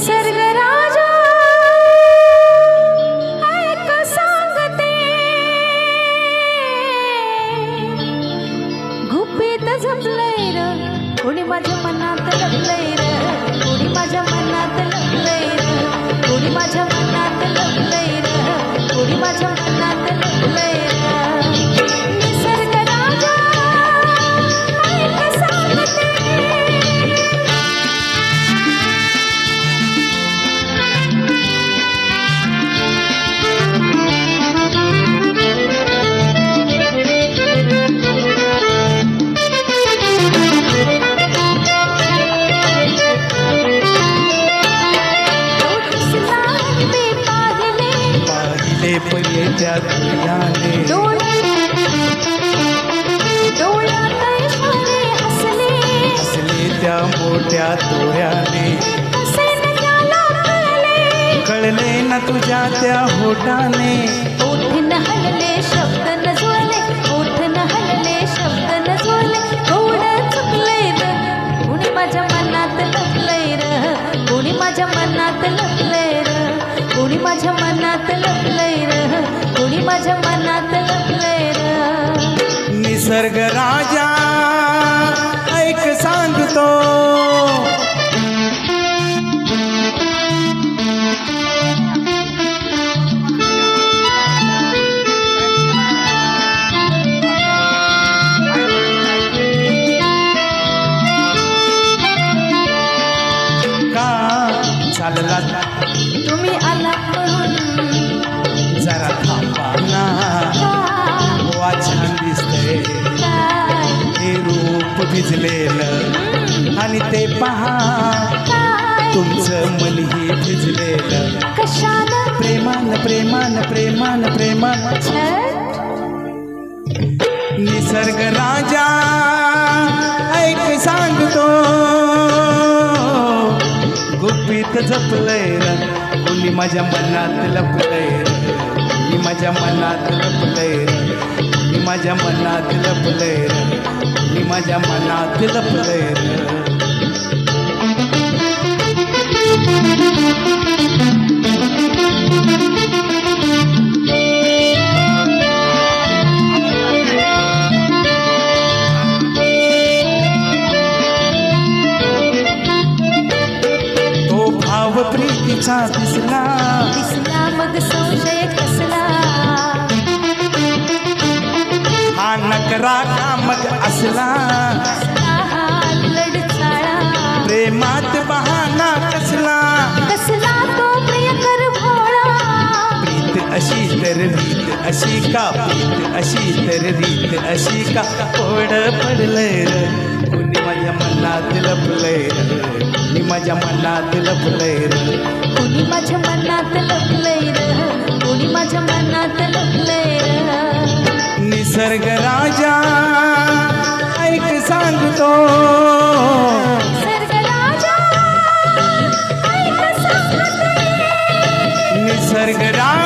निसर्ग राजा ऐक सांगते, गुपित झपलंय र कोणी माझ्या मनात लपलंय र, कोणी माझ्या मनात लपलंय र, कोणी माझ्या मनात लपलंय र, कोणी माझ्या मनात लपलंय र. निसर्ग राजा ऐक सांगते. त्या तुझ्याने डोळ्यात इशारे हसले, हसले त्या मोठ्या डोळ्याने, कसे न त्याला कळले ना तुझ्या त्या होठाने. ओठ न हलले शब्द न जुळले, ओठ न हलले शब्द न जुळले, गोड चुकलंय र कोणी माझ्या मनात लपलंय र, कोणी माझ्या मनात लपलंय र, कोणी माझ्या मनात लपलंय र, कोणी माझ्या मनात लपलंय र. निसर्ग राजा ऐक सांगतो, का चालला तुम्ही आला म्हणून जरा थांबा ना, वा छान दिसतंय हे रूप भिजलेलं, आणि ते पहा तुमचं मनही भिजलेलं. कशाला प्रेमान प्रेमान प्रेमान प्रेमान. निसर्ग राजा ऐक सांगतो, गुपित जपलंय र कोणी माझ्या मनात लपलंय र, कोणी माझ्या मनात लपलंय र, कोणी माझ्या मनात लपलंय र, कोणी माझ्या मनात लपलंय र. प्रीतीचा दिसला दिसला मग संशय कसला, हा नकरा का मग असला, हा लडचाळा प्रेमात बहाना कसला, कसला तो प्रियकर भोळा. प्रीत अशी तर रीत अशी का, प्रीत अशी तर रीत अशी का, पोड पडलंय र कोणी माझ्या मनात लपलंय र, कोणी माझ्या मनात लपलंय र, कोणी माझ्या मनात लपलंय र, कोणी माझ्या मनात लपलंय र. निसर्ग राजा ऐक सांगतो, निसर्ग राजा ऐक सांगते. निसर्ग राजा